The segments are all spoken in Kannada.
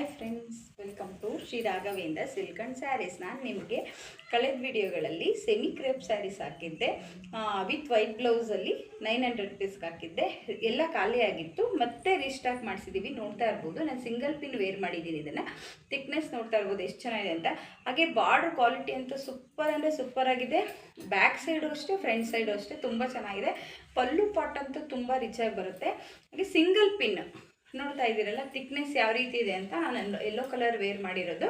Hi friends, welcome to Shri Raghavendra silk and saris. ನಾನು ನಿಮಗೆ ಕಳೆದ ವಿಡಿಯೋಗಳಲ್ಲಿ ಸೆಮಿ ಕ್ರೇಪ್ ಸ್ಯಾರೀಸ್ ಹಾಕಿದ್ದೆ ವಿತ್ ವೈಟ್ ಬ್ಲೌಸಲ್ಲಿ 900 ರುಪೀಸ್ಗೆ ಹಾಕಿದ್ದೆ. ಎಲ್ಲ ಖಾಲಿ ಆಗಿತ್ತು, ಮತ್ತೆ ರೀಸ್ಟಾಕ್ ಮಾಡಿಸಿದ್ದೀವಿ. ನೋಡ್ತಾ ಇರ್ಬೋದು, ನಾನು ಸಿಂಗಲ್ ಪಿನ್ ವೇರ್ ಮಾಡಿದ್ದೀನಿ. ಇದನ್ನು ಥಿಕ್ನೆಸ್ ನೋಡ್ತಾ ಇರ್ಬೋದು ಎಷ್ಟು ಚೆನ್ನಾಗಿದೆ ಅಂತ. ಹಾಗೆ ಬಾರ್ಡರ್ ಕ್ವಾಲಿಟಿ ಅಂತೂ ಸೂಪರ್ ಅಂದರೆ ಸೂಪರ್ ಆಗಿದೆ. ಬ್ಯಾಕ್ ಸೈಡು ಅಷ್ಟೇ, ಫ್ರಂಟ್ ಸೈಡು ಅಷ್ಟೇ ತುಂಬ ಚೆನ್ನಾಗಿದೆ. ಪಲ್ಲು ಪಾಟ್ ಅಂತೂ ತುಂಬ ರಿಚಾಗಿ ಬರುತ್ತೆ. ಹಾಗೆ ಸಿಂಗಲ್ ಪಿನ್ ನೋಡ್ತಾ ಇದ್ದೀರಲ್ಲ, ಥಿಕ್ನೆಸ್ ಯಾವ ರೀತಿ ಇದೆ ಅಂತ. ನಾನು ಯೆಲ್ಲೋ ಕಲರ್ ವೇರ್ ಮಾಡಿರೋದು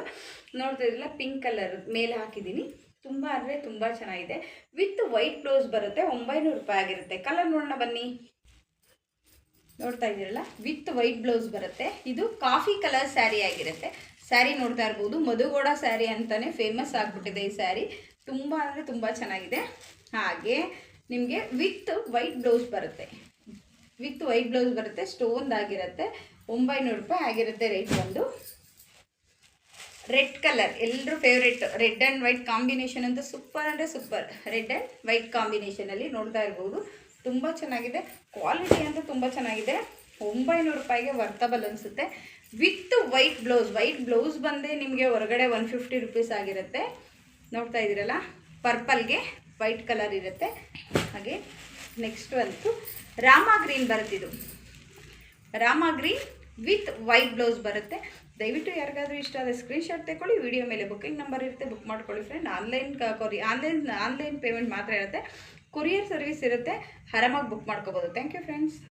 ನೋಡ್ತಾ ಇದ್ದೀರಲ್ಲ, ಪಿಂಕ್ ಕಲರ್ ಮೇಲೆ ಹಾಕಿದ್ದೀನಿ. ತುಂಬ ಅಂದರೆ ತುಂಬ ಚೆನ್ನಾಗಿದೆ. ವಿತ್ ವೈಟ್ ಬ್ಲೌಸ್ ಬರುತ್ತೆ. 900 ರೂಪಾಯಿ ಆಗಿರುತ್ತೆ. ಕಲರ್ ನೋಡೋಣ ಬನ್ನಿ. ನೋಡ್ತಾ ಇದ್ದೀರಲ್ಲ, ವಿತ್ ವೈಟ್ ಬ್ಲೌಸ್ ಬರುತ್ತೆ. ಇದು ಕಾಫಿ ಕಲರ್ ಸ್ಯಾರಿ ಆಗಿರುತ್ತೆ. ಸ್ಯಾರಿ ನೋಡ್ತಾ ಇರ್ಬೋದು, ಮಧುಗೋಡ ಸ್ಯಾರಿ ಅಂತಲೇ ಫೇಮಸ್ ಆಗಿಬಿಟ್ಟಿದೆ ಈ ಸ್ಯಾರಿ. ತುಂಬ ಅಂದರೆ ತುಂಬ ಚೆನ್ನಾಗಿದೆ. ಹಾಗೆ ನಿಮಗೆ ವಿತ್ ವೈಟ್ ಬ್ಲೌಸ್ ಬರುತ್ತೆ. ವಿತ್ ವೈಟ್ ಬ್ಲೌಸ್ ಬರುತ್ತೆ, ಸ್ಟೋನ್ದಾಗಿರುತ್ತೆ. 900 ರೂಪಾಯಿ ಆಗಿರುತ್ತೆ ರೇಟ್ ಬಂದು. ರೆಡ್ ಕಲರ್ ಎಲ್ಲರೂ favourite, red and white combination ಅಂತ ಸೂಪರ್ ಅಂದರೆ ಸೂಪರ್. ರೆಡ್ ಆ್ಯಂಡ್ ವೈಟ್ ಕಾಂಬಿನೇಷನಲ್ಲಿ ನೋಡ್ತಾ ಇರ್ಬೋದು, ತುಂಬ ಚೆನ್ನಾಗಿದೆ. ಕ್ವಾಲಿಟಿ ಅಂತ ತುಂಬ ಚೆನ್ನಾಗಿದೆ. 900 ರೂಪಾಯಿಗೆ ವರ್ತಬಲ್ ಅನಿಸುತ್ತೆ. ವಿತ್ ವೈಟ್ ಬ್ಲೌಸ್ ಬಂದೇ ನಿಮಗೆ ಹೊರಗಡೆ 150 ರುಪೀಸ್ ಆಗಿರುತ್ತೆ. ನೋಡ್ತಾ ಇದ್ದೀರಲ್ಲ, ಪರ್ಪಲ್ಗೆ ವೈಟ್ ಕಲರ್ ಇರುತ್ತೆ. ಹಾಗೆ ನೆಕ್ಸ್ಟ್ ಅಂತೂ ರಾಮ ಗ್ರೀನ್ ಬರುತ್ತಿದ್ದು. Rama green with white blouse ಬರುತ್ತೆ. ದಯವಿಟ್ಟು ಯಾರಿಗಾದರೂ ಇಷ್ಟ ಆದರೆ ಸ್ಕ್ರೀನ್ಶಾಟ್ ತಗೊಳ್ಳಿ. ವಿಡಿಯೋ ಮೇಲೆ ಬುಕ್ಕಿಂಗ್ ನಂಬರ್ ಇರುತ್ತೆ, ಬುಕ್ ಮಾಡ್ಕೊಳ್ಳಿ ಫ್ರೆಂಡ್. ಆನ್ಲೈನ್ ಪೇಮೆಂಟ್ ಮಾತ್ರ ಇರುತ್ತೆ. ಕೊರಿಯರ್ ಸರ್ವಿಸ್ ಇರುತ್ತೆ, ಆರಾಮಾಗಿ ಬುಕ್ ಮಾಡ್ಕೋಬೋದು. Thank you friends.